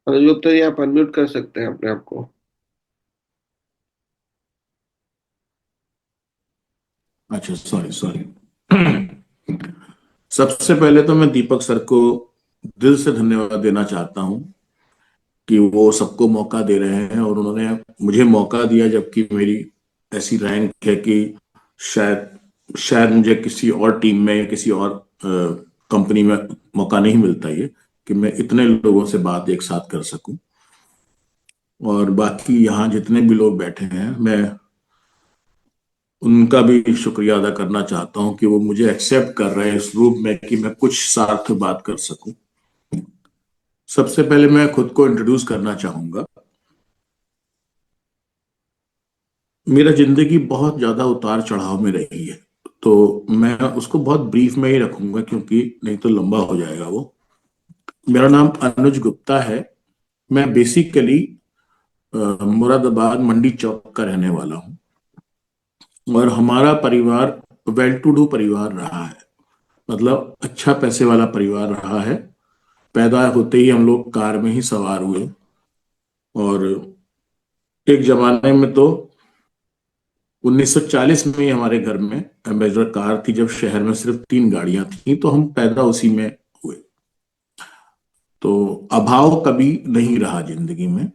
अनुज गुप्ता जी, आप अनम्यूट कर सकते हैं अपने आप को। अच्छा, सॉरी सॉरी। सबसे पहले तो मैं दीपक सर को दिल से धन्यवाद देना चाहता हूं कि वो सबको मौका दे रहे हैं और उन्होंने मुझे मौका दिया, जबकि मेरी ऐसी रैंक है कि शायद शायद मुझे किसी और टीम में या किसी और कंपनी में मौका नहीं मिलता ये, कि मैं इतने लोगों से बात एक साथ कर सकूं। और बाकी यहाँ जितने भी लोग बैठे हैं, मैं उनका भी शुक्रिया अदा करना चाहता हूं कि वो मुझे एक्सेप्ट कर रहे हैं इस रूप में कि मैं कुछ सार्थ बात कर सकूं। सबसे पहले मैं खुद को इंट्रोड्यूस करना चाहूंगा। मेरा जिंदगी बहुत ज्यादा उतार चढ़ाव में रही है, तो मैं उसको बहुत ब्रीफ में ही रखूंगा क्योंकि नहीं तो लंबा हो जाएगा वो। मेरा नाम अनुज गुप्ता है। मैं बेसिकली मुरादाबाद मंडी चौक का रहने वाला हूँ और हमारा परिवार वेल टू डू परिवार रहा है। मतलब अच्छा पैसे वाला परिवार रहा है। पैदा होते ही हम लोग कार में ही सवार हुए और एक जमाने में तो 1940 में ही हमारे घर में एम्बेसडर कार थी, जब शहर में सिर्फ 3 गाड़ियां थी, तो हम पैदा उसी में हुए। तो अभाव कभी नहीं रहा जिंदगी में।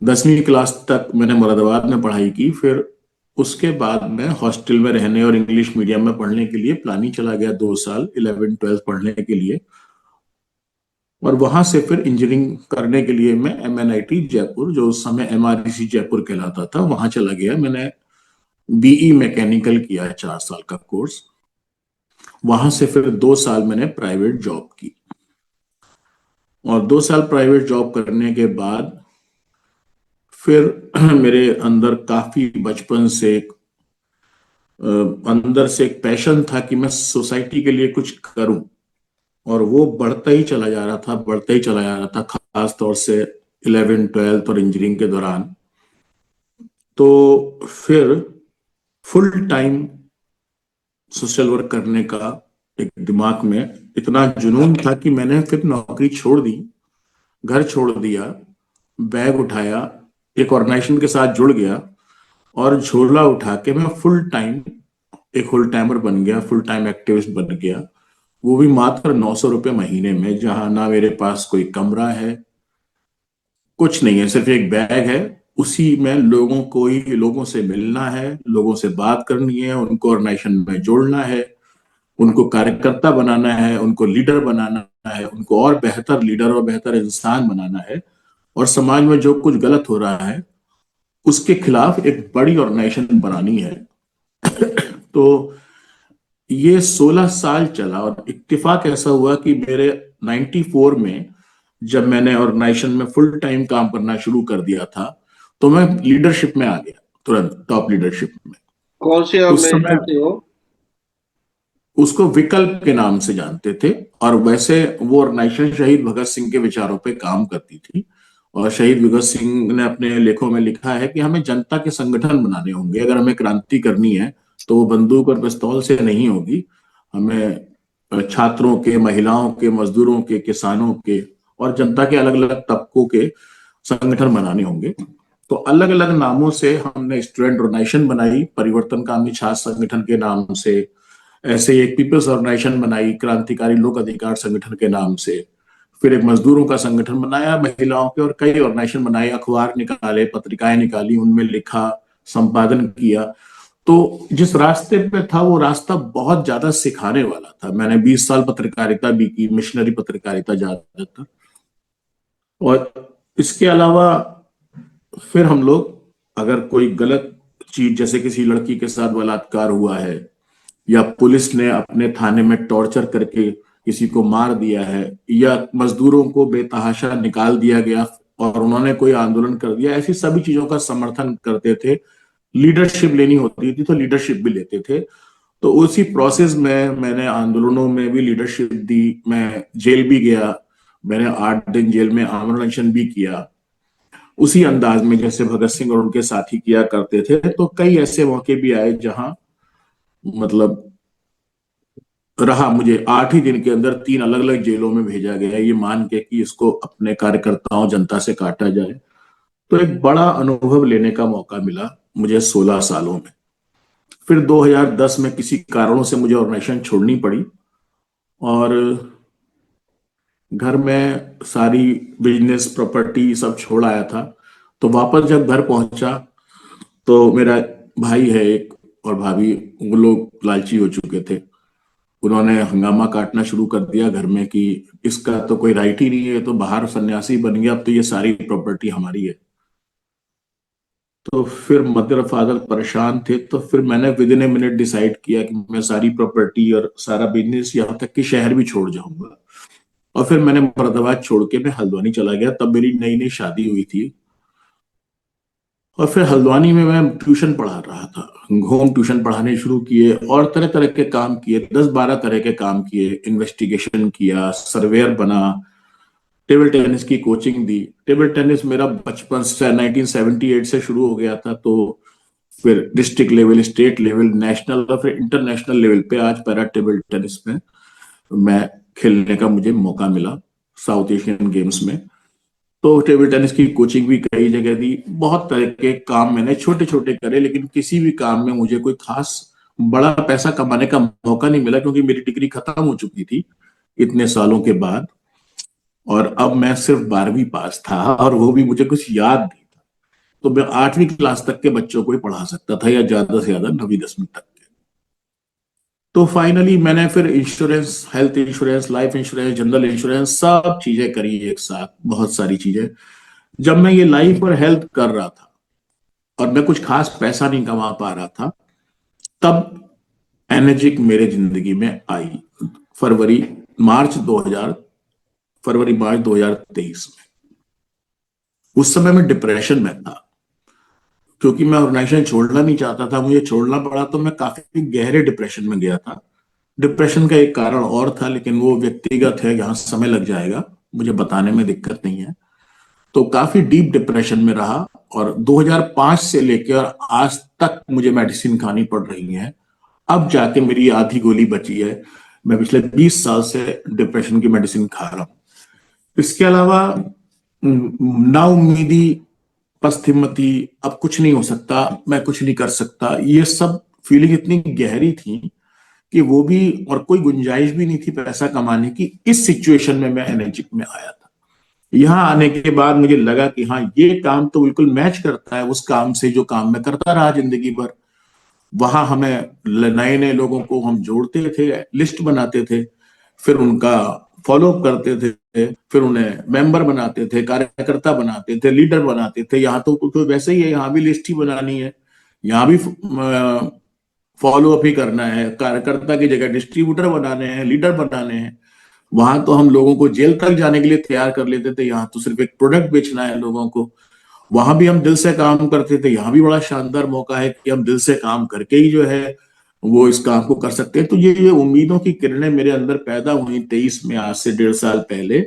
10वीं क्लास तक मैंने मुरादाबाद में पढ़ाई की, फिर उसके बाद मैं हॉस्टल में रहने और इंग्लिश मीडियम में पढ़ने के लिए प्लानी चला गया 2 साल 11 12 पढ़ने के लिए। और वहां से फिर इंजीनियरिंग करने के लिए मैं MNIT जयपुर, जो उस समय MREC जयपुर कहलाता था, वहां चला गया। मैंने BE मैकेनिकल किया है, 4 साल का कोर्स। वहां से फिर 2 साल मैंने प्राइवेट जॉब की और 2 साल प्राइवेट जॉब करने के बाद फिर मेरे अंदर काफी बचपन से अंदर से एक पैशन था कि मैं सोसाइटी के लिए कुछ करूं। और वो बढ़ता ही चला जा रहा था, बढ़ता ही चला जा रहा था, खास तौर से 11 12 और इंजीनियरिंग के दौरान। तो फिर फुल टाइम सोशल वर्क करने का एक दिमाग में इतना जुनून था कि मैंने फिर नौकरी छोड़ दी, घर छोड़ दिया, बैग उठाया, एक ऑर्गेनाइजेशन के साथ जुड़ गया और झोला उठा के मैं फुल टाइम एक फुल टाइमर बन गया, फुल टाइम एक्टिविस्ट बन गया। वो भी मात्र 900 रुपये महीने में, जहां ना मेरे पास कोई कमरा है, कुछ नहीं है, सिर्फ एक बैग है। उसी में लोगों को ही लोगों से मिलना है, लोगों से बात करनी है, उनको ऑर्गेनाइजेशन में जोड़ना है, उनको कार्यकर्ता बनाना है, उनको लीडर बनाना है, उनको और बेहतर लीडर और बेहतर इंसान बनाना है। और समाज में जो कुछ गलत हो रहा है उसके खिलाफ एक बड़ी ऑर्गेनाइजेशन बनानी है। तो ये 16 साल चला और इत्तेफाक ऐसा हुआ कि मेरे 94 में जब मैंने ऑर्गेनाइजेशन में फुल टाइम काम करना शुरू कर दिया था, तो मैं लीडरशिप में आ गया, तुरंत टॉप लीडरशिप में। कौन सी उस ऑर्गेनाइजेशन समय थी वो? उसको विकल्प के नाम से जानते थे और वैसे वो ऑर्गेनाइजेशन शहीद भगत सिंह के विचारों पे काम करती थी। और शहीद भगत सिंह ने अपने लेखों में लिखा है कि हमें जनता के संगठन बनाने होंगे, अगर हमें क्रांति करनी है तो वो बंदूक और पिस्तौल से नहीं होगी। हमें छात्रों के, महिलाओं के, मजदूरों के, किसानों के और जनता के अलग अलग तबकों के संगठन बनाने होंगे। तो अलग अलग नामों से हमने स्टूडेंट ऑर्गेनाइजेशन बनाई, परिवर्तन कामी छात्र संगठन के नाम से। ऐसे ही एक पीपल्स ऑर्गेनाइजेशन बनाई क्रांतिकारी लोक अधिकार संगठन के नाम से। फिर एक मजदूरों का संगठन बनाया, महिलाओं के, और कई ऑर्गेनाइजेशन बनाए, अखबार निकाले, पत्रिकाएं निकाली, उनमें लिखा, संपादन किया। तो जिस रास्ते पे था वो रास्ता बहुत ज्यादा सिखाने वाला था। मैंने 20 साल पत्रकारिता भी की, मिशनरी पत्रकारिता ज्यादातर। और इसके अलावा फिर हम लोग, अगर कोई गलत चीज, जैसे किसी लड़की के साथ बलात्कार हुआ है या पुलिस ने अपने थाने में टॉर्चर करके किसी को मार दिया है या मजदूरों को बेतहाशा निकाल दिया गया और उन्होंने कोई आंदोलन कर दिया, ऐसी सभी चीजों का समर्थन करते थे। लीडरशिप लेनी होती थी तो लीडरशिप भी लेते थे। तो उसी प्रोसेस में मैंने आंदोलनों में भी लीडरशिप दी। मैं जेल भी गया, मैंने 8 दिन जेल में आमरण अनशन भी किया, उसी अंदाज में जैसे भगत सिंह और उनके साथी किया करते थे। तो कई ऐसे मौके भी आए जहां मतलब रहा। मुझे 8 ही दिन के अंदर 3 अलग अलग जेलों में भेजा गया, ये मान के कि इसको अपने कार्यकर्ताओं जनता से काटा जाए। तो एक बड़ा अनुभव लेने का मौका मिला मुझे 16 सालों में। फिर 2010 में किसी कारणों से मुझे ऑर्गेनाइजेशन छोड़नी पड़ी, और घर में सारी बिजनेस प्रॉपर्टी सब छोड़ आया था। तो वापस जब घर पहुंचा तो मेरा भाई है एक और भाभी, वो लोग लालची हो चुके थे। उन्होंने हंगामा काटना शुरू कर दिया घर में कि इसका तो कोई राइट ही नहीं है, तो बाहर सन्यासी बन गया, अब तो ये सारी प्रॉपर्टी हमारी है। तो फिर मदर फादर परेशान थे, तो फिर मैंने with in a minute decide किया कि मैं सारी प्रॉपर्टी और सारा बिजनेस, यहाँ तक कि शहर भी छोड़ जाऊंगा। और फिर मैंने मुरादाबाद छोड़ के मैं हल्द्वानी चला गया। तब मेरी नई नई शादी हुई थी, और फिर हल्द्वानी में मैं ट्यूशन पढ़ा रहा था। होम ट्यूशन पढ़ाने शुरू किए और तरह तरह के काम किए, 10-12 तरह के काम किए। इन्वेस्टिगेशन किया, सर्वेयर बना, टेबल टेनिस की कोचिंग दी। टेबल टेनिस मेरा बचपन से 1978 से शुरू हो गया था। तो फिर district level, state level, national और फिर इंटरनेशनल लेवल पे आज पैरा टेबल टेनिस में मैं खेलने का मुझे मौका मिला, साउथ एशियन गेम्स में। तो टेबल टेनिस की कोचिंग भी कई जगह दी। बहुत तरह के काम मैंने छोटे छोटे करे, लेकिन किसी भी काम में मुझे कोई खास बड़ा पैसा कमाने का मौका नहीं मिला, क्योंकि मेरी डिग्री खत्म हो चुकी थी इतने सालों के बाद। और अब मैं सिर्फ 12वीं पास था, और वो भी मुझे कुछ याद नहीं था। तो मैं 8वीं क्लास तक के बच्चों को ही पढ़ा सकता था, या ज्यादा से ज्यादा 9वीं 10वीं तक के। तो फाइनली मैंने फिर insurance, health insurance, life insurance, general insurance, सब चीजें करी एक साथ, बहुत सारी चीजें। जब मैं ये लाइफ और हेल्थ कर रहा था और मैं कुछ खास पैसा नहीं कमा पा रहा था, तब एनर्जिक मेरे जिंदगी में आई। फरवरी मार्च 2000 फरवरी मार्च 2023 में। उस समय मैं डिप्रेशन में था, क्योंकि मैं ऑर्गेनाइजेशन छोड़ना नहीं चाहता था। मुझे छोड़ना पड़ा तो मैं काफी गहरे डिप्रेशन में गया था। डिप्रेशन का एक कारण और था, लेकिन वो व्यक्तिगत है, यहाँ समय लग जाएगा, मुझे बताने में दिक्कत नहीं है। तो काफी डीप डिप्रेशन में रहा, और 2005 से लेकर आज तक मुझे मेडिसिन खानी पड़ रही है। अब जाके मेरी आधी गोली बची है। मैं पिछले 20 साल से डिप्रेशन की मेडिसिन खा रहा हूँ। इसके अलावा नाउमीदी, पश्चिमती, अब कुछ नहीं हो सकता, मैं कुछ नहीं कर सकता, ये सब फीलिंग इतनी गहरी थी कि वो भी, और कोई गुंजाइश भी नहीं थी पैसा कमाने की। इस सिचुएशन में मैं एनर्जिक में आया था। यहाँ आने के बाद मुझे लगा कि हाँ, ये काम तो बिल्कुल मैच करता है उस काम से जो काम मैं करता रहा जिंदगी भर। वहां हमें नए नए लोगों को हम जोड़ते थे, लिस्ट बनाते थे, फिर उनका फॉलो अप करते थे, फिर उन्हें मेंबर बनाते थे, कार्यकर्ता बनाते थे, लीडर बनाते थे। यहाँ तो वैसे ही है, यहाँ भी लिस्ट ही बनानी है, यहाँ भी फॉलो अप ही करना है, कार्यकर्ता की जगह डिस्ट्रीब्यूटर बनाने हैं, लीडर बनाने हैं। वहां तो हम लोगों को जेल तक जाने के लिए तैयार कर लेते थे, यहाँ तो सिर्फ एक प्रोडक्ट बेचना है लोगों को। वहां भी हम दिल से काम करते थे, यहाँ भी बड़ा शानदार मौका है कि हम दिल से काम करके ही जो है वो इस काम को कर सकते हैं। तो ये उम्मीदों की किरणें मेरे अंदर पैदा हुई 23 में, आज से 1.5 साल पहले।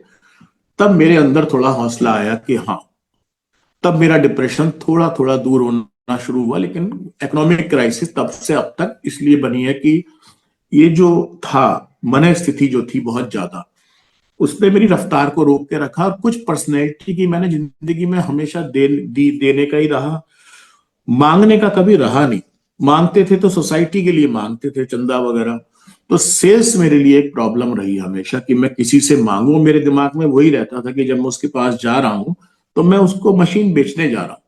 तब मेरे अंदर थोड़ा हौसला आया कि हाँ, तब मेरा डिप्रेशन थोड़ा थोड़ा दूर होना शुरू हुआ। लेकिन इकोनॉमिक क्राइसिस तब से अब तक इसलिए बनी है कि ये जो था, मन स्थिति जो थी बहुत ज्यादा, उसने मेरी रफ्तार को रोक के रखा। और कुछ पर्सनैलिटी की मैंने जिंदगी में हमेशा देने का ही रहा, मांगने का कभी रहा नहीं। मांगते थे तो सोसाइटी के लिए मांगते थे, चंदा वगैरह। तो सेल्स मेरे लिए एक प्रॉब्लम रही हमेशा, कि मैं किसी से मांगू। मेरे दिमाग में वही रहता था कि जब मैं उसके पास जा रहा हूं तो मैं उसको मशीन बेचने जा रहा हूँ,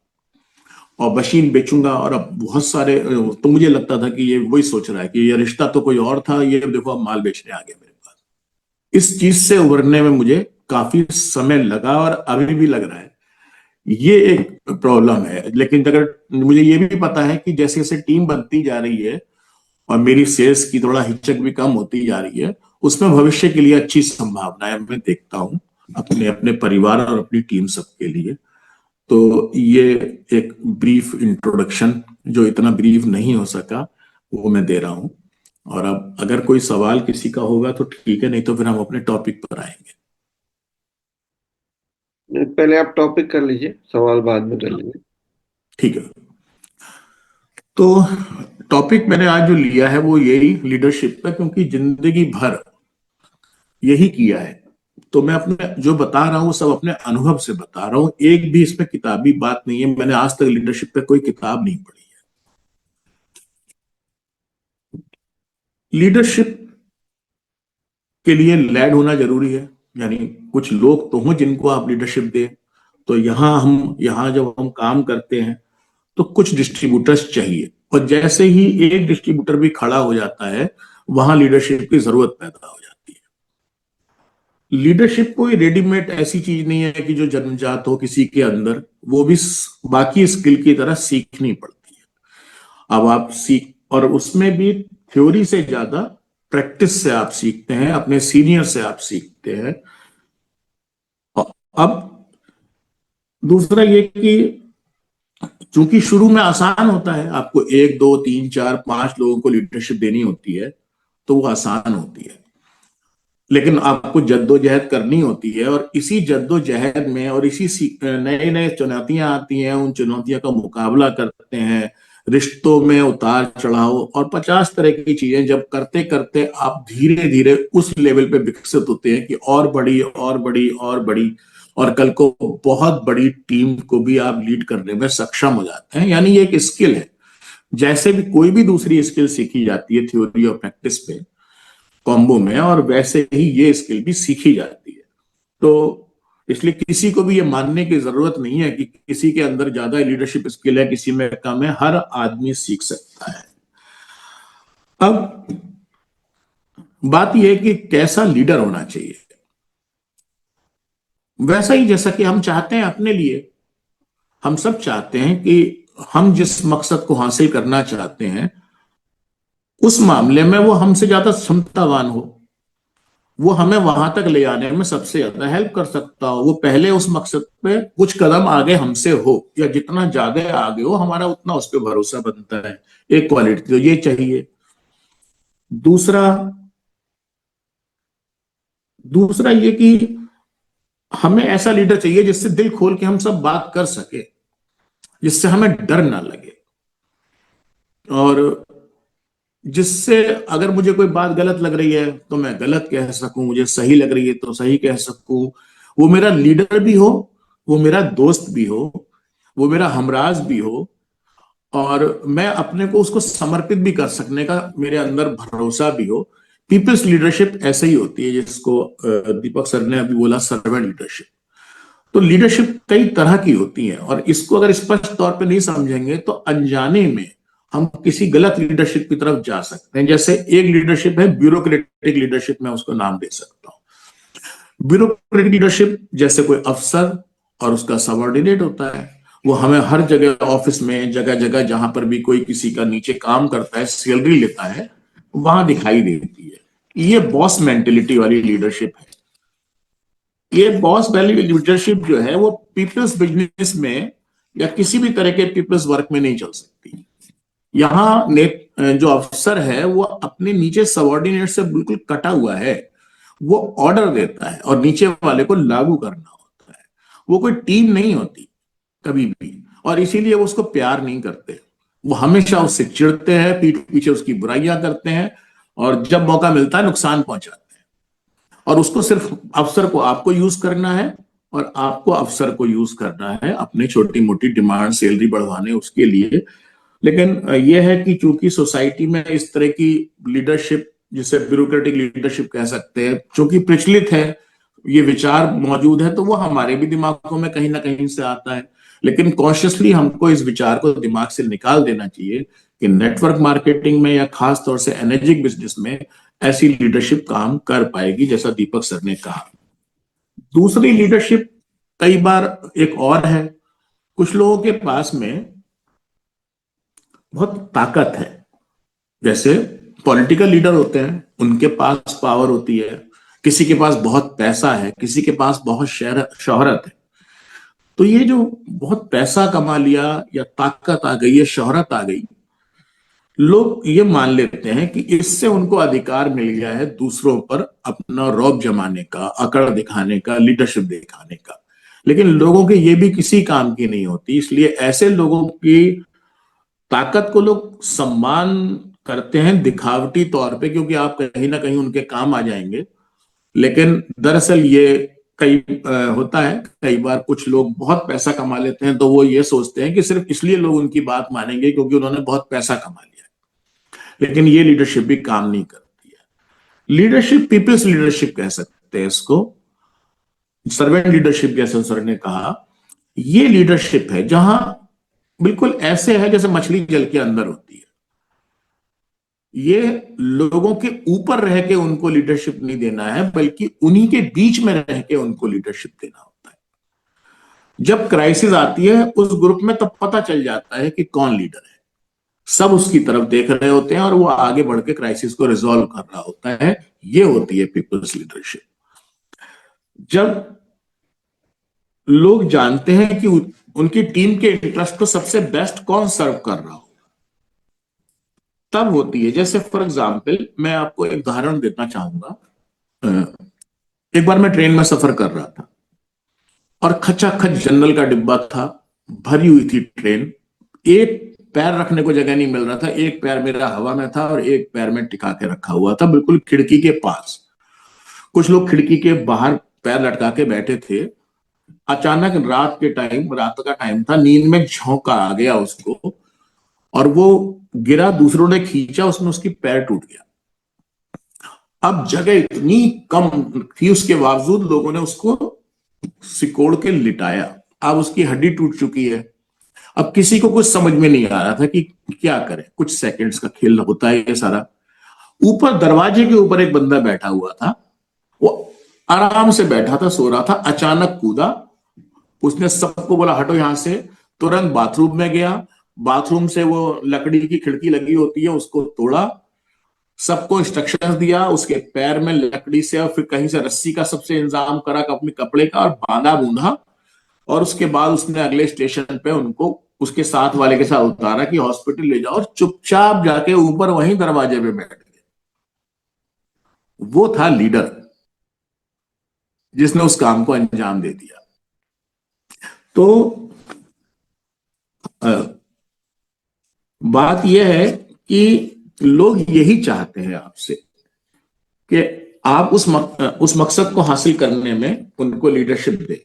और मशीन बेचूंगा। और अब बहुत सारे, तो मुझे लगता था कि ये वही सोच रहा है कि ये रिश्ता तो कोई और था, ये देखो अब माल बेचने आ गया मेरे पास। इस चीज से उभरने में मुझे काफी समय लगा, और अभी भी लग रहा है। ये एक प्रॉब्लम है। लेकिन अगर मुझे ये भी पता है कि जैसे जैसे टीम बनती जा रही है और मेरी सेल्स की थोड़ा हिचक भी कम होती जा रही है, उसमें भविष्य के लिए अच्छी संभावनाएं मैं देखता हूँ, अपने अपने परिवार और अपनी टीम सबके लिए। तो ये एक ब्रीफ इंट्रोडक्शन, जो इतना ब्रीफ नहीं हो सका, वो मैं दे रहा हूँ। और अब अगर कोई सवाल किसी का होगा तो ठीक है, नहीं तो फिर हम अपने टॉपिक पर आएंगे। पहले आप टॉपिक कर लीजिए, सवाल बाद में कर लीजिए। ठीक है। तो टॉपिक मैंने आज जो लिया है वो यही लीडरशिप पे, क्योंकि जिंदगी भर यही किया है। तो मैं अपने जो बता रहा हूँ वो सब अपने अनुभव से बता रहा हूँ, एक भी इसमें किताबी बात नहीं है। मैंने आज तक लीडरशिप पे कोई किताब नहीं पढ़ी है। लीडरशिप के लिए लैड होना जरूरी है, यानी कुछ लोग तो हों जिनको आप लीडरशिप दें। तो यहाँ जब हम काम करते हैं तो कुछ डिस्ट्रीब्यूटर्स चाहिए, और जैसे ही एक डिस्ट्रीब्यूटर भी खड़ा हो जाता है वहां लीडरशिप की जरूरत पैदा हो जाती है। लीडरशिप कोई रेडीमेड ऐसी चीज नहीं है कि जो जन्मजात हो किसी के अंदर, वो भी बाकी स्किल की तरह सीखनी पड़ती है। अब आप सीख, और उसमें भी थ्योरी से ज्यादा प्रैक्टिस से आप सीखते हैं, अपने सीनियर से आप सीखते हैं। अब दूसरा ये कि चूंकि शुरू में आसान होता है, आपको एक दो तीन चार पांच लोगों को लीडरशिप देनी होती है तो वो आसान होती है, लेकिन आपको जद्दोजहद करनी होती है। और इसी जद्दोजहद में और इसी नए नए चुनौतियां आती हैं, उन चुनौतियों का मुकाबला करते हैं, रिश्तों में उतार चढ़ाव और 50 तरह की चीजें जब करते करते आप धीरे धीरे उस लेवल पे विकसित होते हैं कि और बड़ी और बड़ी और बड़ी, और कल को बहुत बड़ी टीम को भी आप लीड करने में सक्षम हो जाते हैं। यानी ये एक स्किल है, जैसे भी कोई भी दूसरी स्किल सीखी जाती है थ्योरी और प्रैक्टिस पे कॉम्बो में, और वैसे ही ये स्किल भी सीखी जाती है। तो इसलिए किसी को भी ये मानने की जरूरत नहीं है कि किसी के अंदर ज्यादा लीडरशिप स्किल है, किसी में कम है। हर आदमी सीख सकता है। अब बात यह है कि कैसा लीडर होना चाहिए। वैसा ही जैसा कि हम चाहते हैं अपने लिए, हम सब चाहते हैं कि हम जिस मकसद को हासिल करना चाहते हैं उस मामले में वो हमसे ज्यादा क्षमतावान हो, वो हमें वहां तक ले आने में सबसे ज्यादा हेल्प कर सकता हो, वो पहले उस मकसद पे कुछ कदम आगे हमसे हो, या जितना ज्यादा आगे हो हमारा उतना उस पर भरोसा बनता है। एक क्वालिटी तो ये चाहिए। दूसरा दूसरा ये कि हमें ऐसा लीडर चाहिए जिससे दिल खोल के हम सब बात कर सके, जिससे हमें डर ना लगे, और जिससे अगर मुझे कोई बात गलत लग रही है तो मैं गलत कह सकूं, मुझे सही लग रही है तो सही कह सकूं। वो मेरा लीडर भी हो, वो मेरा दोस्त भी हो, वो मेरा हमराज भी हो, और मैं अपने को उसको समर्पित भी कर सकने का मेरे अंदर भरोसा भी हो। पीपल्स लीडरशिप ऐसे ही होती है, जिसको दीपक सर ने अभी बोला सर्वेंट लीडरशिप। तो लीडरशिप कई तरह की होती है, और इसको अगर स्पष्ट तौर पे नहीं समझेंगे तो अनजाने में हम किसी गलत लीडरशिप की तरफ जा सकते हैं। जैसे एक लीडरशिप है ब्यूरोक्रेटिक लीडरशिप, मैं उसको नाम दे सकता हूँ। ब्यूरोक्रेटिक लीडरशिप जैसे कोई अफसर और उसका सबऑर्डिनेट होता है, वो हमें हर जगह ऑफिस में जगह जगह जहां पर भी कोई किसी का नीचे काम करता है, सैलरी लेता है, वहां दिखाई देती है। ये बॉस मेंटेलिटी वाली लीडरशिप है। ये बॉस वैल्यू लीडरशिप जो है वो पीपल्स बिजनेस में या किसी भी तरह के पीपल्स वर्क में नहीं चल सकती। यहाँ जो अफसर है वो अपने नीचे सबॉर्डिनेट से बिल्कुल कटा हुआ है, वो ऑर्डर देता है और नीचे वाले को लागू करना होता है। वो कोई टीम नहीं होती कभी भी, और इसीलिए वो उसको प्यार नहीं करते। वो हमेशा उससे चिढ़ते हैं, पीठ पीछे उसकी बुराइयां करते हैं, और जब मौका मिलता है नुकसान पहुंचाते हैं। और उसको सिर्फ अफसर को आपको यूज करना है, और आपको अफसर को यूज करना है अपनी छोटी मोटी डिमांड सैलरी बढ़वाने उसके लिए। लेकिन यह है कि चूंकि सोसाइटी में इस तरह की लीडरशिप, जिसे ब्यूरोक्रेटिक लीडरशिप कह सकते हैं, चूंकि प्रचलित है, ये विचार मौजूद है, तो वो हमारे भी दिमागों में कहीं ना कहीं से आता है। लेकिन कॉन्शियसली हमको इस विचार को दिमाग से निकाल देना चाहिए कि नेटवर्क मार्केटिंग में या खास तौर से एनर्जी बिजनेस में ऐसी लीडरशिप काम कर पाएगी, जैसा दीपक सर ने कहा। दूसरी लीडरशिप कई बार एक और है, कुछ लोगों के पास में बहुत ताकत है। जैसे पॉलिटिकल लीडर होते हैं, उनके पास पावर होती है, किसी के पास बहुत पैसा है, किसी के पास बहुत शोहरत है। तो ये जो बहुत पैसा कमा लिया या ताकत आ गई या शोहरत आ गई, लोग ये मान लेते हैं कि इससे उनको अधिकार मिल गया है दूसरों पर अपना रौब जमाने का, अकड़ दिखाने का, लीडरशिप दिखाने का। लेकिन लोगों के ये भी किसी काम की नहीं होती, इसलिए ऐसे लोगों की ताकत को लोग सम्मान करते हैं दिखावटी तौर पे, क्योंकि आप कहीं ना कहीं उनके काम आ जाएंगे। लेकिन दरअसल ये कई होता है, कई बार कुछ लोग बहुत पैसा कमा लेते हैं तो वो ये सोचते हैं कि सिर्फ इसलिए लोग उनकी बात मानेंगे क्योंकि उन्होंने बहुत पैसा कमा लिया। लेकिन ये लीडरशिप भी काम नहीं करती है। लीडरशिप, पीपल्स लीडरशिप कह सकते हैं इसको, सर्वेंट लीडरशिप जैसे सर ने कहा, ये लीडरशिप है जहां बिल्कुल ऐसे है जैसे मछली जल के अंदर होती है। ये लोगों के ऊपर रह के उनको लीडरशिप नहीं देना है, बल्कि उन्हीं के बीच में रह के उनको लीडरशिप देना होता है। जब क्राइसिस आती है उस ग्रुप में तब पता चल जाता है कि कौन लीडर है। सब उसकी तरफ देख रहे होते हैं और वो आगे बढ़ के क्राइसिस को रिजॉल्व कर रहा होता है। ये होती है पीपल्स लीडरशिप। जब लोग जानते हैं कि उनकी टीम के इंटरेस्ट को सबसे बेस्ट कौन सर्व कर रहा हो, तब होती है। जैसे फॉर एग्जाम्पल मैं आपको एक उदाहरण देना चाहूंगा। एक बार मैं ट्रेन में सफर कर रहा था और खचाखच जनरल का डिब्बा था, भरी हुई थी ट्रेन। एक पैर रखने को जगह नहीं मिल रहा था, एक पैर मेरा हवा में था और एक पैर में टिका के रखा हुआ था बिल्कुल खिड़की के पास। कुछ लोग खिड़की के बाहर पैर लटका के बैठे थे। अचानक रात का टाइम था, नींद में झोंका आ गया उसको और वो गिरा, दूसरों ने खींचा, उसमें उसकी पैर टूट गया। अब जगह इतनी कम थी, उसके बावजूद लोगों ने उसको सिकोड़ के लिटाया। अब उसकी हड्डी टूट चुकी है। अब किसी को कुछ समझ में नहीं आ रहा था कि क्या करें, कुछ सेकंड्स का खेल होता है ये सारा। ऊपर दरवाजे के ऊपर एक बंदा बैठा हुआ था, वो आराम से बैठा था, सो रहा था। अचानक कूदा, उसने सबको बोला हटो यहां से, तुरंत बाथरूम में गया। बाथरूम से वो लकड़ी की खिड़की लगी होती है उसको तोड़ा, सबको इंस्ट्रक्शंस दिया, उसके पैर में लकड़ी से और फिर कहीं से रस्सी का सबसे इंतजाम करा अपने कपड़े का और बांधा बूंधा। और उसके बाद उसने अगले स्टेशन पे उनको उसके साथ वाले के साथ उतारा कि हॉस्पिटल ले जाओ, और चुपचाप जाके ऊपर वहीं दरवाजे पे बैठ गए। वो था लीडर जिसने उस काम को अंजाम दे दिया। तो बात यह है कि लोग यही चाहते हैं आपसे कि आप उस मकसद को हासिल करने में उनको लीडरशिप दें।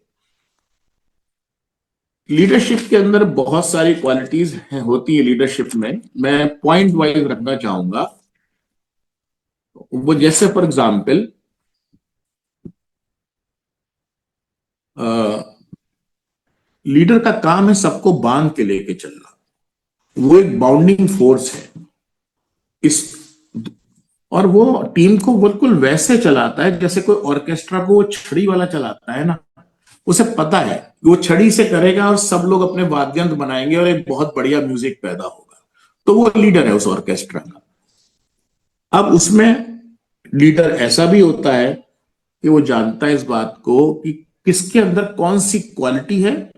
लीडरशिप के अंदर बहुत सारी क्वालिटीज होती है। लीडरशिप में मैं पॉइंट वाइज रखना चाहूंगा। वो जैसे फॉर एग्जाम्पल लीडर का काम है सबको बांध के लेके चलना। वो एक बाउंडिंग फोर्स है इस, और वो टीम को बिल्कुल वैसे चलाता है जैसे कोई ऑर्केस्ट्रा को वो छड़ी वाला चलाता है ना। उसे पता है कि वो छड़ी से करेगा और सब लोग अपने वाद्य यंत्र बनाएंगे और एक बहुत बढ़िया म्यूजिक पैदा होगा। तो वो लीडर है उस ऑर्केस्ट्रा का। अब उसमें लीडर ऐसा भी होता है कि वो जानता है इस बात को कि किसके अंदर कौन सी क्वालिटी है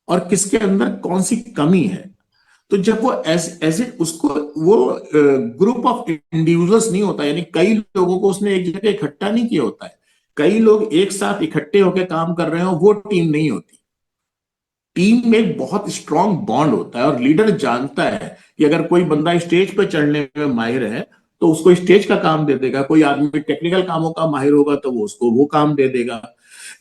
और किसके अंदर कौन सी कमी है। तो जब वो ऐसे उसको वो ग्रुप ऑफ इंडिविजुअल्स नहीं होता, यानी कई लोगों को उसने एक जगह इकट्ठा नहीं किया होता है, कई लोग एक साथ इकट्ठे होकर काम कर रहे हो, वो टीम नहीं होती। टीम में एक बहुत स्ट्रांग बॉन्ड होता है और लीडर जानता है कि अगर कोई बंदा स्टेज पर चढ़ने में माहिर है तो उसको स्टेज का काम दे देगा, कोई आदमी टेक्निकल कामों का माहिर होगा तो वो उसको वो काम दे देगा।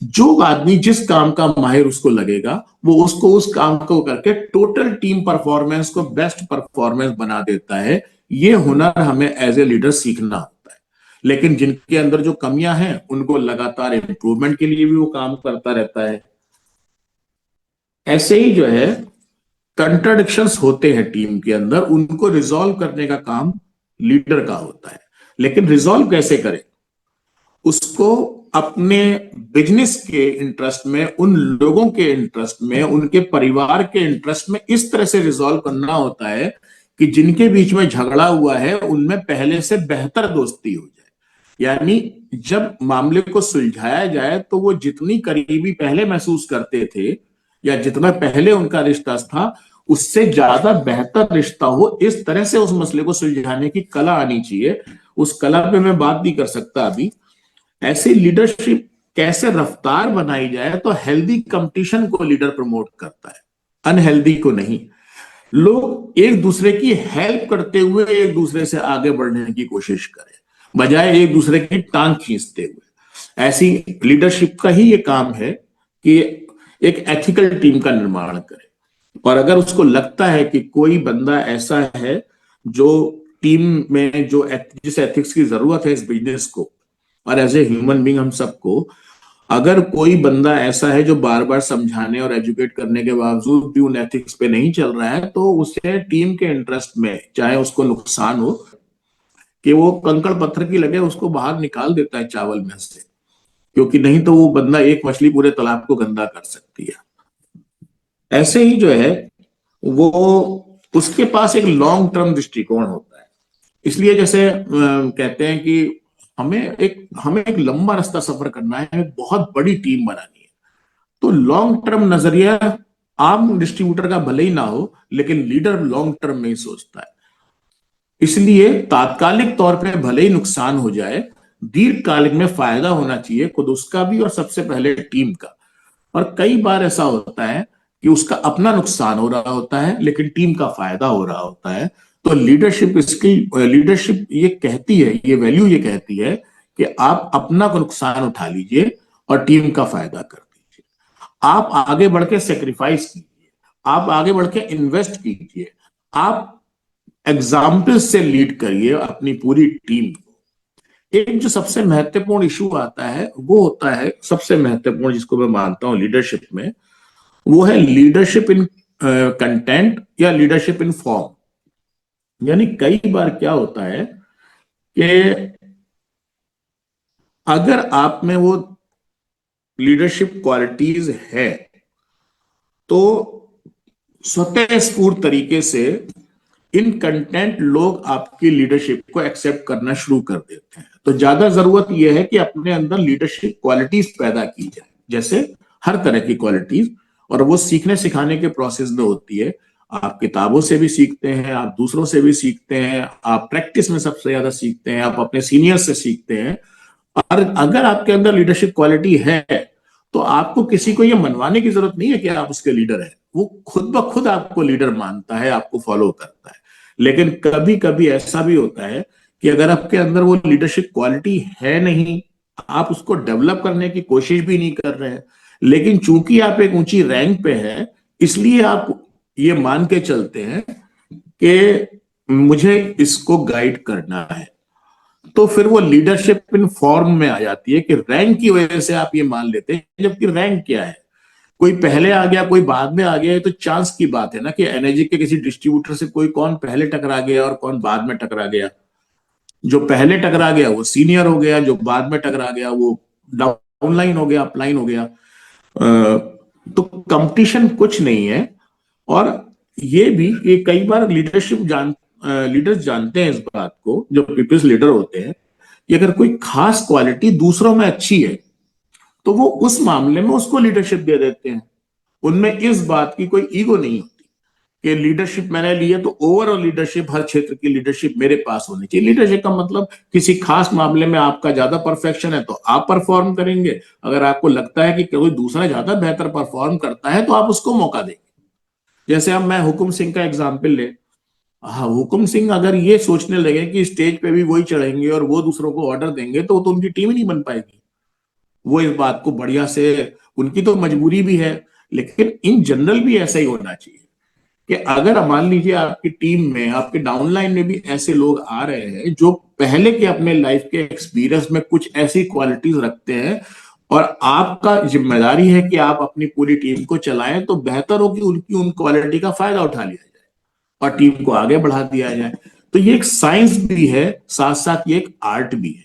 जो आदमी जिस काम का माहिर उसको लगेगा वो उसको उस काम को करके टोटल टीम परफॉर्मेंस को बेस्ट परफॉर्मेंस बना देता है। ये हुनर हमें एज ए लीडर सीखना होता है। लेकिन जिनके अंदर जो कमियां हैं उनको लगातार इंप्रूवमेंट के लिए भी वो काम करता रहता है। ऐसे ही जो है कंट्राडिक्शंस होते हैं टीम के अंदर, उनको रिजॉल्व करने का काम लीडर का होता है। लेकिन रिजॉल्व कैसे करें, उसको अपने बिजनेस के इंटरेस्ट में, उन लोगों के इंटरेस्ट में, उनके परिवार के इंटरेस्ट में इस तरह से रिजॉल्व करना होता है कि जिनके बीच में झगड़ा हुआ है उनमें पहले से बेहतर दोस्ती हो जाए। यानी जब मामले को सुलझाया जाए तो वो जितनी करीबी पहले महसूस करते थे या जितना पहले उनका रिश्ता था उससे ज्यादा बेहतर रिश्ता हो, इस तरह से उस मसले को सुलझाने की कला आनी चाहिए। उस कला पे मैं बात नहीं कर सकता अभी। ऐसी लीडरशिप कैसे रफ्तार बनाई जाए, तो हेल्दी कंपटीशन को लीडर प्रमोट करता है, अनहेल्दी को नहीं। लोग एक दूसरे की हेल्प करते हुए एक दूसरे से आगे बढ़ने की कोशिश करें, बजाय एक दूसरे की टांग खींचते हुए। ऐसी लीडरशिप का ही ये काम है कि एक एथिकल टीम का निर्माण करे। और अगर उसको लगता है कि कोई बंदा ऐसा है जो टीम में जो जिस एथिक्स की जरूरत है इस बिजनेस को, और एज ए ह्यूमन बीइंग हम सबको, अगर कोई बंदा ऐसा है जो बार बार समझाने और एजुकेट करने के बावजूद भी उन एथिक्स पे नहीं चल रहा है, तो उसे टीम के इंटरेस्ट में चाहे उसको नुकसान हो कि वो कंकड़ पत्थर की लगे उसको बाहर निकाल देता है चावल में से, क्योंकि नहीं तो वो बंदा एक मछली पूरे तालाब को गंदा कर सकती है। ऐसे ही जो है वो उसके पास एक लॉन्ग टर्म दृष्टिकोण होता है। इसलिए जैसे कहते हैं कि हमें एक लंबा रास्ता सफर करना है, एक बहुत बड़ी टीम बनानी है, तो लॉन्ग टर्म नजरिया आम डिस्ट्रीब्यूटर का भले ही ना हो, लेकिन लीडर लॉन्ग टर्म में ही सोचता है। इसलिए तात्कालिक तौर पे भले ही नुकसान हो जाए, दीर्घकालिक में फायदा होना चाहिए खुद उसका भी और सबसे पहले टीम का। और कई बार ऐसा होता है कि उसका अपना नुकसान हो रहा होता है लेकिन टीम का फायदा हो रहा होता है। तो लीडरशिप ये कहती है, ये वैल्यू ये कहती है कि आप अपना को नुकसान उठा लीजिए और टीम का फायदा कर दीजिए। आप आगे बढ़ के सेक्रीफाइस कीजिए, आप आगे बढ़ के इन्वेस्ट कीजिए, आप एग्जाम्पल से लीड करिए अपनी पूरी टीम को। एक जो सबसे महत्वपूर्ण इशू आता है वो होता है, सबसे महत्वपूर्ण जिसको मैं मानता हूं लीडरशिप में, वो है लीडरशिप इन कंटेंट या लीडरशिप इन फॉर्म। यानी कई बार क्या होता है कि अगर आप में वो लीडरशिप क्वालिटीज है तो स्वतः स्फूर्त तरीके से इन कंटेंट लोग आपकी लीडरशिप को एक्सेप्ट करना शुरू कर देते हैं। तो ज्यादा जरूरत यह है कि अपने अंदर लीडरशिप क्वालिटीज पैदा की जाए, जैसे हर तरह की क्वालिटीज, और वो सीखने सिखाने के प्रोसेस में होती है। आप किताबों से भी सीखते हैं, आप दूसरों से भी सीखते हैं, आप प्रैक्टिस में सबसे ज्यादा सीखते हैं, आप अपने सीनियर से सीखते हैं। और अगर आपके अंदर लीडरशिप क्वालिटी है तो आपको किसी को यह मनवाने की जरूरत नहीं है कि आप उसके लीडर हैं। वो खुद ब खुद आपको लीडर मानता है, आपको फॉलो करता है। लेकिन कभी कभी ऐसा भी होता है कि अगर आपके अंदर वो लीडरशिप क्वालिटी है नहीं, आप उसको डेवलप करने की कोशिश भी नहीं कर रहे हैं, लेकिन चूंकि आप एक ऊंची रैंक पे हैं, इसलिए आप ये मान के चलते हैं कि मुझे इसको गाइड करना है, तो फिर वो लीडरशिप इन फॉर्म में आ जाती है कि रैंक की वजह से आप ये मान लेते हैं। जबकि रैंक क्या है, कोई पहले आ गया कोई बाद में आ गया, ये तो चांस की बात है ना कि एनर्जी के किसी डिस्ट्रीब्यूटर से कोई कौन पहले टकरा गया और कौन बाद में टकरा गया। जो पहले टकरा गया वो सीनियर हो गया, जो बाद में टकरा गया वो डाउनलाइन हो गया, अपलाइन हो गया। तो कंपटीशन कुछ नहीं है। और ये भी कि कई बार लीडर्स जानते हैं इस बात को, जो पीपल्स लीडर होते हैं, कि अगर कोई खास क्वालिटी दूसरों में अच्छी है तो वो उस मामले में उसको लीडरशिप दे देते हैं। उनमें इस बात की कोई ईगो नहीं होती कि लीडरशिप मैंने ली है तो ओवरऑल लीडरशिप, हर क्षेत्र की लीडरशिप मेरे पास होनी चाहिए। लीडरशिप का मतलब किसी खास मामले में आपका ज्यादा परफेक्शन है तो आप परफॉर्म करेंगे, अगर आपको लगता है कि कोई दूसरा ज्यादा बेहतर परफॉर्म करता है तो आप उसको मौका देंगे। जैसे अब मैं हुकुम सिंह का एग्जाम्पल ले, हाँ, हुकुम सिंह अगर ये सोचने लगे कि स्टेज पे भी वही चढ़ेंगे और वो दूसरों को ऑर्डर देंगे तो उनकी टीम ही नहीं बन पाएगी। वो इस बात को बढ़िया से, उनकी तो मजबूरी भी है, लेकिन इन जनरल भी ऐसा ही होना चाहिए कि अगर मान लीजिए आपकी टीम में, आपके डाउनलाइन में भी ऐसे लोग आ रहे हैं जो पहले के अपने लाइफ के एक्सपीरियंस में कुछ ऐसी क्वालिटीज रखते हैं, और आपका जिम्मेदारी है कि आप अपनी पूरी टीम को चलाएं, तो बेहतर हो कि उनकी उन क्वालिटी का फायदा उठा लिया जाए और टीम को आगे बढ़ा दिया जाए। तो ये एक साइंस भी है, साथ साथ ये एक आर्ट भी है,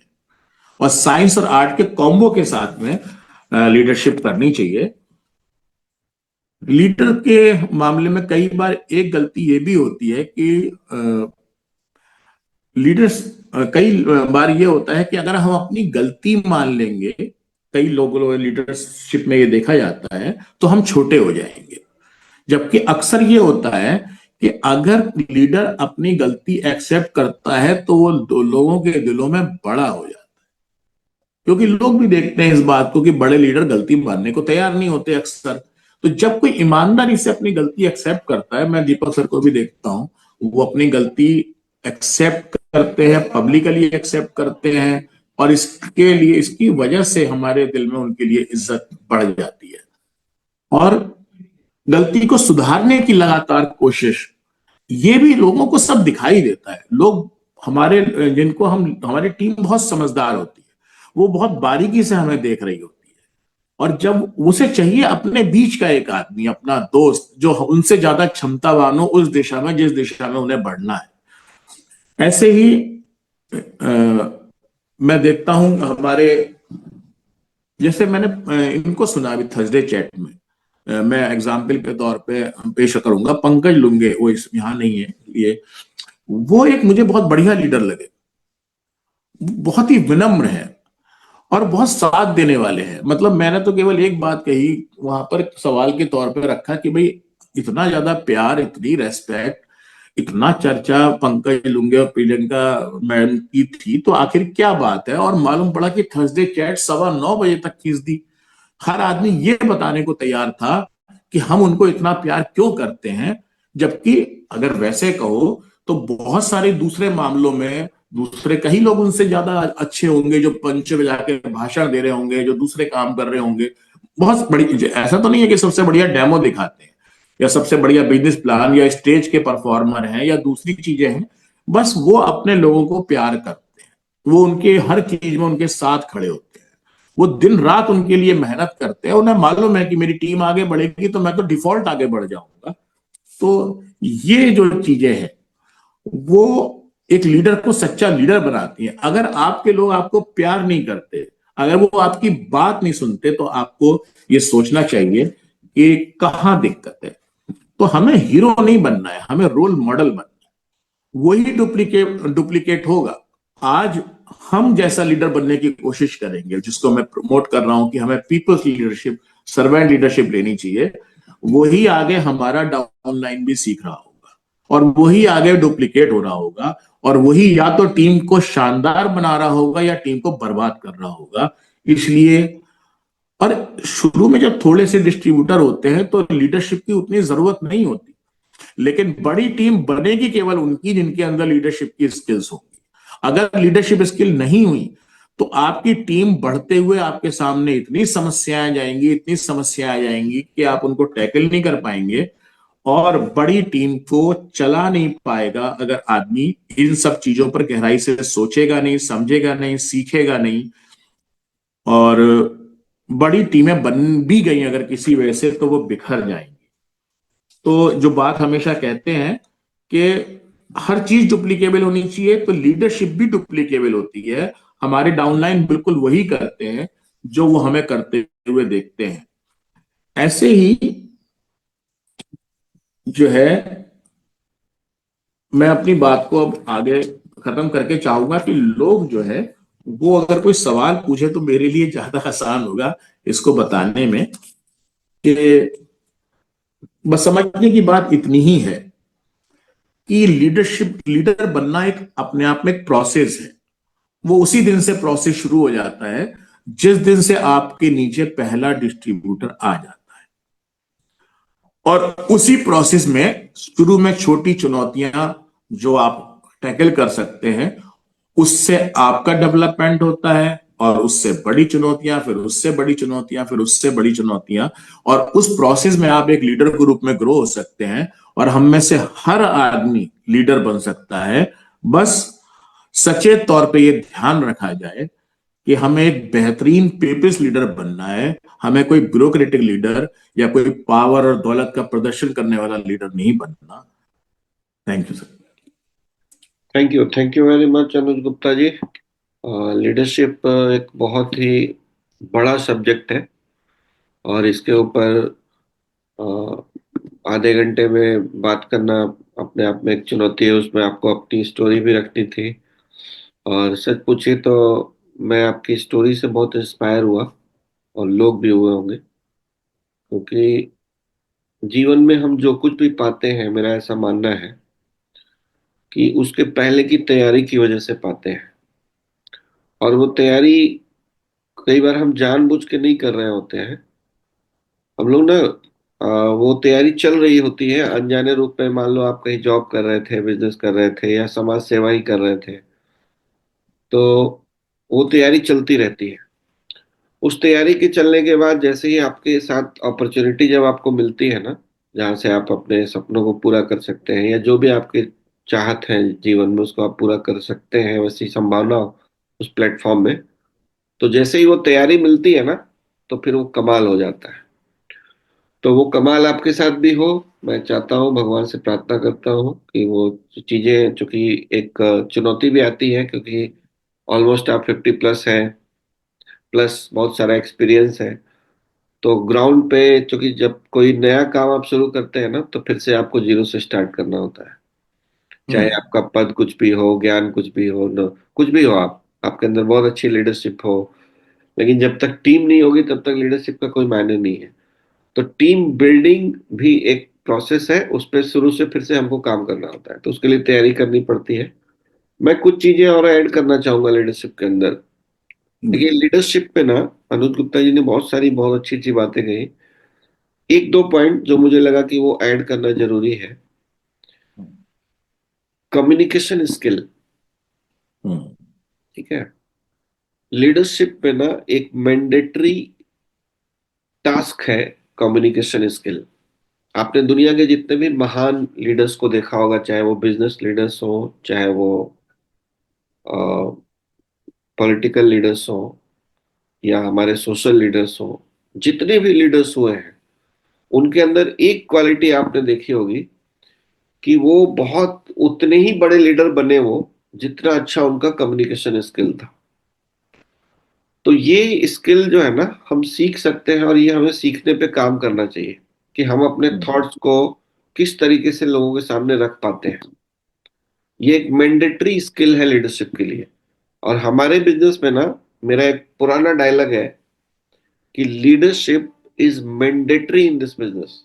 और साइंस और आर्ट के कॉम्बो के साथ में लीडरशिप करनी चाहिए। लीडर के मामले में कई बार एक गलती ये भी होती है कि लीडर्स, कई बार ये होता है कि अगर हम अपनी गलती मान लेंगे, कई लोगों लीडरशिप में ये देखा जाता है, तो हम छोटे हो जाएंगे। जबकि अक्सर ये होता है कि अगर लीडर अपनी गलती एक्सेप्ट करता है तो वो लोगों के दिलों में बड़ा हो जाता है। क्योंकि लोग भी देखते हैं इस बात को कि बड़े लीडर गलती मानने को तैयार नहीं होते अक्सर। तो जब कोई ईमानदारी से अपनी गलती एक्सेप्ट करता है, मैं दीपक सर को भी देखता हूँ, वो अपनी गलती एक्सेप्ट करते हैं, पब्लिकली एक्सेप्ट करते हैं, और इसके लिए, इसकी वजह से हमारे दिल में उनके लिए इज्जत बढ़ जाती है। और गलती को सुधारने की लगातार कोशिश, ये भी लोगों को सब दिखाई देता है। लोग हमारे, जिनको हम, हमारी टीम बहुत समझदार होती है, वो बहुत बारीकी से हमें देख रही होती है, और जब उसे चाहिए अपने बीच का एक आदमी, अपना दोस्त, जो उनसे ज्यादा क्षमतावान हो उस दिशा में जिस दिशा में उन्हें बढ़ना है। ऐसे ही मैं देखता हूं हमारे, जैसे मैंने इनको सुना अभी थर्सडे चैट में, मैं एग्जाम्पल के तौर पे पेश करूंगा पंकज लुंगे, वो इस यहाँ नहीं है ये, वो एक मुझे बहुत बढ़िया लीडर लगे, बहुत ही विनम्र है और बहुत साथ देने वाले हैं। मतलब मैंने तो केवल एक बात कही वहां पर, सवाल के तौर पे रखा कि भाई इतना ज्यादा प्यार, इतनी रेस्पेक्ट, इतना चर्चा पंकज लुंगे और प्रियंका मैडम की थी, तो आखिर क्या बात है? और मालूम पड़ा कि थर्सडे चैट 9:15 बजे तक खींच दी। हर आदमी ये बताने को तैयार था कि हम उनको इतना प्यार क्यों करते हैं, जबकि अगर वैसे कहो तो बहुत सारे दूसरे मामलों में दूसरे कई लोग उनसे ज्यादा अच्छे होंगे, जो पंच बजा के भाषण दे रहे होंगे, जो दूसरे काम कर रहे होंगे। बहुत बड़ी, ऐसा तो नहीं है कि सबसे बढ़िया डेमो दिखाते हैं या सबसे बढ़िया बिजनेस प्लान या स्टेज के परफॉर्मर हैं या दूसरी चीजें हैं, बस वो अपने लोगों को प्यार करते हैं, वो उनके हर चीज में उनके साथ खड़े होते हैं, वो दिन रात उनके लिए मेहनत करते हैं। उन्हें मालूम है कि मेरी टीम आगे बढ़ेगी तो मैं तो डिफॉल्ट आगे बढ़ जाऊंगा। तो ये जो चीजें हैं वो एक लीडर को सच्चा लीडर बनाती है। अगर आपके लोग आपको प्यार नहीं करते, अगर वो आपकी बात नहीं सुनते, तो आपको ये सोचना चाहिए कि कहां दिक्कत है। तो हमें हीरो नहीं बनना है, हमें रोल मॉडल बनना है। वही डुप्लीकेट डुप्लीकेट होगा। आज हम जैसा लीडर बनने की कोशिश करेंगे, जिसको मैं प्रमोट कर रहा हूं कि हमें पीपल्स लीडरशिप, सर्वेंट लीडरशिप लेनी चाहिए, वही आगे हमारा डाउनलाइन भी सीख रहा होगा, और वही आगे डुप्लीकेट हो रहा होगा, और वही या तो टीम को शानदार बना रहा होगा या टीम को बर्बाद कर रहा होगा। इसलिए, और शुरू में जब थोड़े से डिस्ट्रीब्यूटर होते हैं तो लीडरशिप की उतनी जरूरत नहीं होती, लेकिन बड़ी टीम बनेगी केवल उनकी जिनके अंदर लीडरशिप की स्किल्स होंगी। अगर लीडरशिप स्किल नहीं हुई तो आपकी टीम बढ़ते हुए आपके सामने इतनी समस्याएं जाएंगी, इतनी समस्याएं आ जाएंगी कि आप उनको टैकल नहीं कर पाएंगे, और बड़ी टीम को चला नहीं पाएगा अगर आदमी इन सब चीजों पर गहराई से सोचेगा नहीं, समझेगा नहीं, सीखेगा नहीं। और बड़ी टीमें बन भी गई अगर किसी वजह से, तो वो बिखर जाएंगी। तो जो बात हमेशा कहते हैं कि हर चीज डुप्लीकेबल होनी चाहिए, तो लीडरशिप भी डुप्लीकेबल होती है। हमारे डाउनलाइन बिल्कुल वही करते हैं जो वो हमें करते हुए देखते हैं। ऐसे ही जो है, मैं अपनी बात को अब आगे खत्म करके चाहूंगा कि लोग जो है, वो अगर कोई सवाल पूछे तो मेरे लिए ज्यादा आसान होगा इसको बताने में, कि बस समझने की बात इतनी ही है कि लीडरशिप, लीडर बनना एक अपने आप में एक प्रोसेस है। वो उसी दिन से प्रोसेस शुरू हो जाता है जिस दिन से आपके नीचे पहला डिस्ट्रीब्यूटर आ जाता है, और उसी प्रोसेस में शुरू में छोटी चुनौतियां जो आप टैकल कर सकते हैं, उससे आपका डेवलपमेंट होता है, और उससे बड़ी चुनौतियां, फिर उससे बड़ी चुनौतियां, फिर उससे बड़ी चुनौतियां, और उस प्रोसेस में आप एक लीडर के रूप में ग्रो हो सकते हैं। और हम में से हर आदमी लीडर बन सकता है, बस सचेत तौर पे ये ध्यान रखा जाए कि हमें एक बेहतरीन पीपल्स लीडर बनना है। हमें कोई ब्यूरोक्रेटिक लीडर या कोई पावर और दौलत का प्रदर्शन करने वाला लीडर नहीं बनना। Thank you sir. Thank you very much Anuj Gupta ji. Leadership एक बहुत ही बड़ा सब्जेक्ट है, और इसके ऊपर आधे घंटे में बात करना अपने आप में एक चुनौती है। उसमें आपको अपनी स्टोरी भी रखनी थी, और सच पूछिए तो मैं आपकी स्टोरी से बहुत इंस्पायर हुआ, और लोग भी हुए होंगे, क्योंकि जीवन में हम जो कुछ भी पाते हैं, मेरा ऐसा मानना है कि उसके पहले की तैयारी की वजह से पाते हैं। और वो तैयारी कई बार हम जानबूझ के नहीं कर रहे होते हैं। हम लोग ना वो तैयारी चल रही होती है अनजाने रूप में। मान लो आप कहीं जॉब कर रहे थे, बिजनेस कर रहे थे, या समाज सेवा ही कर रहे थे, तो वो तैयारी चलती रहती है। उस तैयारी के चलने के बाद जैसे ही आपके साथ अपॉर्चुनिटी जब आपको मिलती है ना, जहाँ से आप अपने सपनों को पूरा कर सकते हैं, या जो भी आपके चाहत है जीवन में उसको आप पूरा कर सकते हैं, वैसी संभावना उस प्लेटफॉर्म में, तो जैसे ही वो तैयारी मिलती है ना, तो फिर वो कमाल हो जाता है। तो वो कमाल आपके साथ भी हो। मैं चाहता हूँ, भगवान से प्रार्थना करता हूँ कि वो चीजें, चूंकि एक चुनौती भी आती है, क्योंकि ऑलमोस्ट आप 50+ है, प्लस बहुत सारा एक्सपीरियंस है। तो ग्राउंड पे, चूंकि जब कोई नया काम आप शुरू करते हैं ना, तो फिर से आपको जीरो से स्टार्ट करना होता है। चाहे हम्म। आपका पद कुछ भी हो, ज्ञान कुछ भी हो, न कुछ भी हो, आप आपके अंदर बहुत अच्छी लीडरशिप हो, लेकिन जब तक टीम नहीं होगी तब तक लीडरशिप का कोई मायने नहीं है। तो टीम बिल्डिंग भी एक प्रोसेस है, उस पर शुरू से फिर से हमको काम करना होता है, तो उसके लिए तैयारी करनी पड़ती है। मैं कुछ चीजें और ऐड करना चाहूंगा लीडरशिप के अंदर। देखिए, बिल्कुल। लीडरशिप पे ना अनुज गुप्ता जी ने बहुत सारी बहुत अच्छी अच्छी बातें कही। एक दो पॉइंट जो मुझे लगा कि वो ऐड करना जरूरी है। Communication skill. हम्म। ठीक है। लीडरशिप पे ना एक मैंडेटरी टास्क है कम्युनिकेशन स्किल। आपने दुनिया के जितने भी महान लीडर्स को देखा होगा, चाहे वो बिजनेस लीडर्स हो, चाहे वो पॉलिटिकल लीडर्स हो, या हमारे सोशल लीडर्स हो, जितने भी लीडर्स हुए हैं, उनके अंदर एक क्वालिटी आपने देखी होगी कि वो बहुत उतने ही बड़े लीडर बने वो, जितना अच्छा उनका कम्युनिकेशन स्किल था। तो ये स्किल जो है ना, हम सीख सकते हैं, और ये हमें सीखने पे काम करना चाहिए कि हम अपने हम्म। थॉट्स को किस तरीके से लोगों के सामने रख पाते हैं। ये एक मैंडेटरी स्किल है लीडरशिप के लिए। और हमारे बिजनेस में ना, मेरा एक पुराना डायलॉग है कि leadership is mandatory in this business.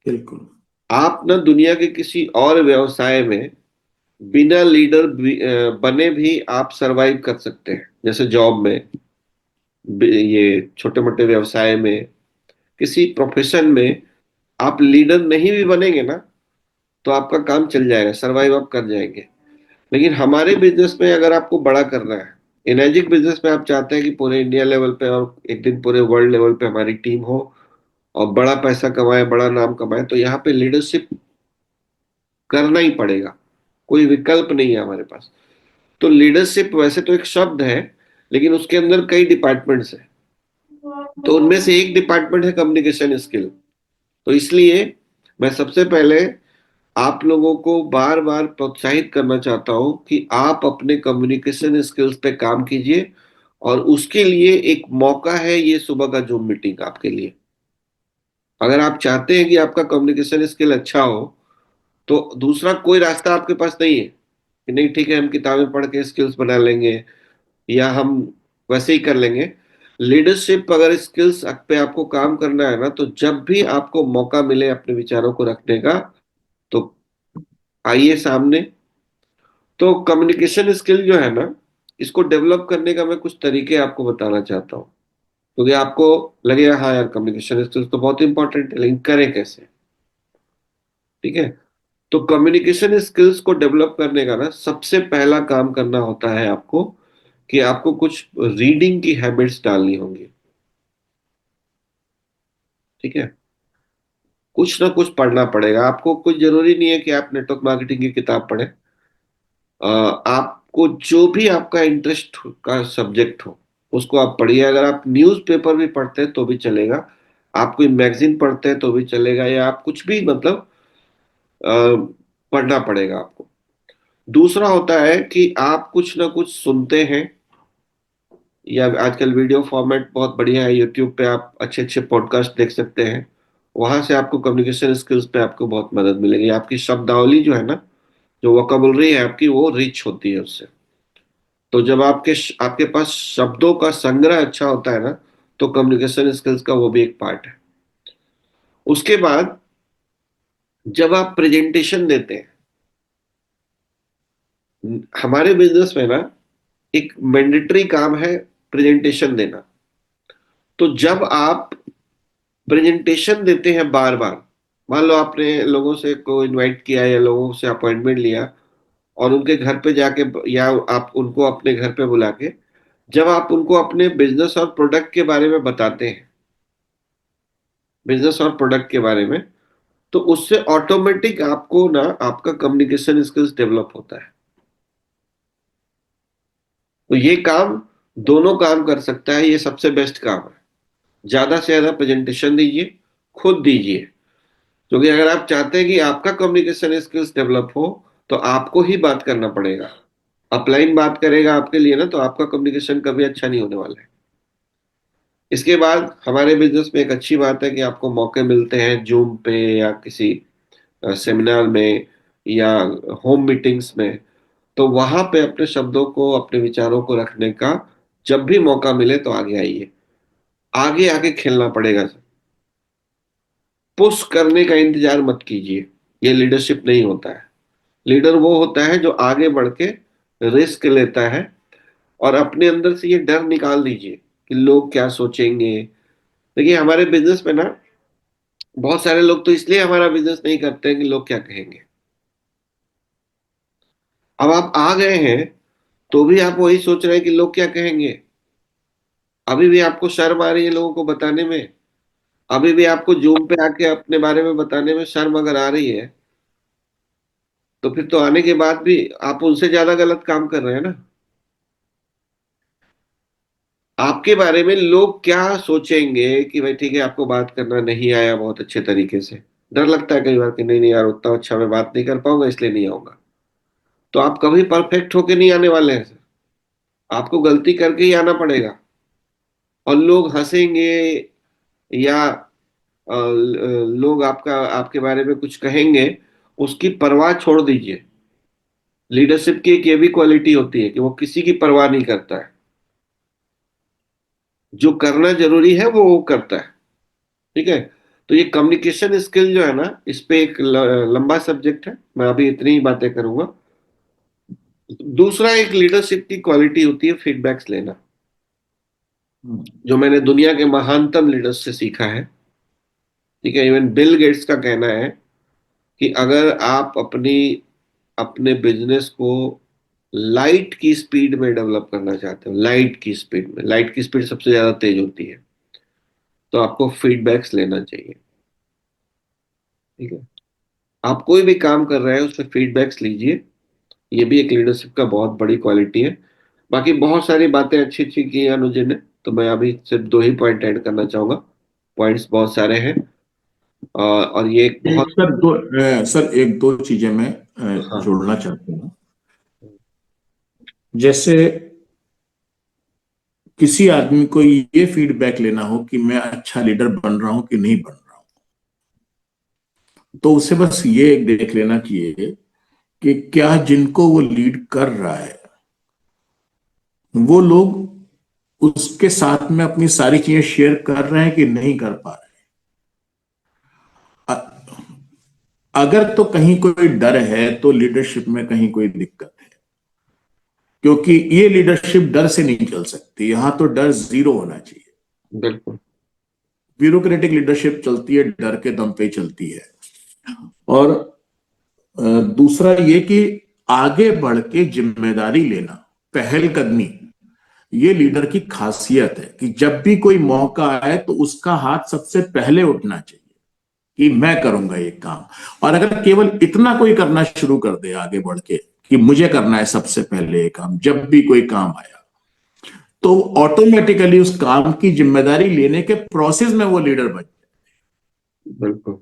बिल्कुल। आप ना दुनिया के किसी और व्यवसाय में बिना लीडर बने भी आप सरवाइव कर सकते हैं, जैसे जॉब में, ये छोटे मोटे व्यवसाय में, किसी प्रोफेशन में आप लीडर नहीं भी बनेंगे ना, तो आपका काम चल जाएगा, सरवाइव आप कर जाएंगे। लेकिन हमारे बिजनेस में अगर आपको बड़ा करना है, एनर्जिक बिजनेस में आप चाहते हैं कि पूरे इंडिया लेवल पे और एक दिन पूरे वर्ल्ड लेवल पे हमारी टीम हो, और बड़ा पैसा कमाए, बड़ा नाम कमाए, तो यहाँ पे लीडरशिप करना ही पड़ेगा। कोई विकल्प नहीं है हमारे पास। तो लीडरशिप वैसे तो एक शब्द है, लेकिन उसके अंदर कई डिपार्टमेंट्स हैं। तो उनमें से एक डिपार्टमेंट है कम्युनिकेशन स्किल। तो इसलिए मैं सबसे पहले आप लोगों को बार बार प्रोत्साहित करना चाहता हूं कि आप अपने कम्युनिकेशन स्किल्स पे काम कीजिए। और उसके लिए एक मौका है ये सुबह का जूम मीटिंग आपके लिए। अगर आप चाहते हैं कि आपका कम्युनिकेशन स्किल अच्छा हो, तो दूसरा कोई रास्ता आपके पास नहीं है कि नहीं ठीक है हम किताबें पढ़ के स्किल्स बना लेंगे, या हम वैसे ही कर लेंगे। लीडरशिप अगर स्किल्स पे आपको काम करना है ना, तो जब भी आपको मौका मिले अपने विचारों को रखने का, तो आइए सामने। तो कम्युनिकेशन स्किल जो है ना, इसको डेवलप करने का मैं कुछ तरीके आपको बताना चाहता हूँ, क्योंकि आपको लगेगा हाँ यार, कम्युनिकेशन स्किल्स तो बहुत इंपॉर्टेंट है, लेकिन करें कैसे। ठीक है। तो कम्युनिकेशन स्किल्स को डेवलप करने का ना सबसे पहला काम करना होता है आपको, कि आपको कुछ रीडिंग की हैबिट्स डालनी होंगी। ठीक है। कुछ ना कुछ पढ़ना पड़ेगा आपको। कुछ जरूरी नहीं है कि आप नेटवर्क मार्केटिंग की किताब पढ़ें। आपको जो भी आपका इंटरेस्ट का सब्जेक्ट हो, उसको आप पढ़िए। अगर आप न्यूज़पेपर भी पढ़ते हैं तो भी चलेगा, आप कोई मैगजीन पढ़ते हैं तो भी चलेगा, या आप कुछ भी मतलब अ, पढ़ना पड़ेगा आपको। दूसरा होता है कि आप कुछ ना कुछ सुनते हैं, या आजकल वीडियो फॉर्मेट बहुत बढ़िया है, यूट्यूब पे आप अच्छे अच्छे पॉडकास्ट देख सकते हैं। वहां से आपको कम्युनिकेशन स्किल्स पे आपको बहुत मदद मिलेगी। आपकी शब्दावली जो है ना, जो वोकेबुलरी है आपकी, वो रिच होती है उससे। तो जब आपके पास शब्दों का संग्रह अच्छा होता है ना, तो कम्युनिकेशन स्किल्स का वो भी एक पार्ट है। उसके बाद जब आप प्रेजेंटेशन देते हैं, हमारे बिजनेस में ना एक मैंडेटरी काम है प्रेजेंटेशन देना। तो जब आप प्रेजेंटेशन देते हैं बार बार। मान लो आपने लोगों से को इनवाइट किया या लोगों से अपॉइंटमेंट लिया, और उनके घर पे जाके या आप उनको अपने घर पे बुला के जब आप उनको अपने बिजनेस और प्रोडक्ट के बारे में बताते हैं, बिजनेस और प्रोडक्ट के बारे में, तो उससे ऑटोमेटिक आपको ना आपका कम्युनिकेशन स्किल्स डेवलप होता है। तो ये काम दोनों काम कर सकता है, ये सबसे बेस्ट काम है। ज्यादा से ज्यादा प्रेजेंटेशन दीजिए, खुद दीजिए। क्योंकि अगर आप चाहते हैं कि आपका कम्युनिकेशन स्किल्स डेवलप हो, तो आपको ही बात करना पड़ेगा। अपलाइन बात करेगा आपके लिए ना, तो आपका कम्युनिकेशन कभी अच्छा नहीं होने वाला है। इसके बाद हमारे बिजनेस में एक अच्छी बात है कि आपको मौके मिलते हैं जूम पे या किसी सेमिनार में या होम मीटिंग्स में। तो वहां पे अपने शब्दों को, अपने विचारों को रखने का जब भी मौका मिले तो आगे आइए। आगे आगे खेलना पड़ेगा। पुश करने का इंतजार मत कीजिए, ये लीडरशिप नहीं होता है। लीडर वो होता है जो आगे बढ़ के रिस्क लेता है। और अपने अंदर से ये डर निकाल दीजिए कि लोग क्या सोचेंगे। देखिए हमारे बिजनेस में ना, बहुत सारे लोग तो इसलिए हमारा बिजनेस नहीं करते हैं कि लोग क्या कहेंगे। अब आप आ गए हैं तो भी आप वही सोच रहे हैं कि लोग क्या कहेंगे। अभी भी आपको शर्म आ रही है लोगों को बताने में। अभी भी आपको जूम पे आके अपने बारे में बताने में शर्म अगर आ रही है, तो फिर तो आने के बाद भी आप उनसे ज्यादा गलत काम कर रहे हैं ना। आपके बारे में लोग क्या सोचेंगे कि भाई ठीक है, आपको बात करना नहीं आया बहुत अच्छे तरीके से। डर लगता है कई बार कि नहीं नहीं यार, उतना अच्छा मैं बात नहीं कर पाऊंगा इसलिए नहीं आऊंगा। तो आप कभी परफेक्ट होके नहीं आने वाले हैं सर। आपको गलती करके ही आना पड़ेगा। और लोग हंसेंगे या लोग आपके बारे में कुछ कहेंगे, उसकी परवाह छोड़ दीजिए। लीडरशिप की एक ये भी क्वालिटी होती है कि वो किसी की परवाह नहीं करता है। जो करना जरूरी है वो करता है। ठीक है। तो ये कम्युनिकेशन स्किल जो है ना, इस पे एक लंबा सब्जेक्ट है, मैं अभी इतनी ही बातें करूंगा। दूसरा एक लीडरशिप की क्वालिटी होती है फीडबैक्स लेना, जो मैंने दुनिया के महानतम लीडर्स से सीखा है। ठीक है, इवन बिल गेट्स का कहना है कि अगर आप अपनी अपने बिजनेस को लाइट की स्पीड में डेवलप करना चाहते हो, लाइट की स्पीड में, लाइट की स्पीड सबसे ज्यादा तेज होती है, तो आपको फीडबैक्स लेना चाहिए। ठीक है। आप कोई भी काम कर रहे हैं उसमें फीडबैक्स लीजिए। ये भी एक लीडरशिप का बहुत बड़ी क्वालिटी है। बाकी बहुत सारी बातें अच्छी अच्छी की हैं अनुज ने, तो मैं अभी सिर्फ दो ही पॉइंट ऐड करना चाहूंगा। पॉइंट्स बहुत सारे हैं। और ये एक एक बहुत। सर दो सर एक दो चीजें मैं हाँ। जोड़ना चाहता हूँ। जैसे किसी आदमी को ये फीडबैक लेना हो कि मैं अच्छा लीडर बन रहा हूं कि नहीं बन रहा हूं, तो उसे बस ये देख लेना चाहिए कि क्या जिनको वो लीड कर रहा है वो लोग उसके साथ में अपनी सारी चीजें शेयर कर रहे हैं कि नहीं कर पा रहे हैं। अगर तो कहीं कोई डर है तो लीडरशिप में कहीं कोई दिक्कत है, क्योंकि ये लीडरशिप डर से नहीं चल सकती। यहां तो डर जीरो होना चाहिए। बिल्कुल। ब्यूरोक्रेटिक लीडरशिप चलती है डर के दम पे चलती है। और दूसरा ये कि आगे बढ़ के जिम्मेदारी लेना, पहलकदमी, ये लीडर की खासियत है कि जब भी कोई मौका आए तो उसका हाथ सबसे पहले उठना चाहिए कि मैं करूंगा ये काम। और अगर केवल इतना कोई करना शुरू कर दे आगे बढ़ के कि मुझे करना है सबसे पहले ये काम, जब भी कोई काम आया, तो ऑटोमेटिकली उस काम की जिम्मेदारी लेने के प्रोसेस में वो लीडर बन। बिल्कुल।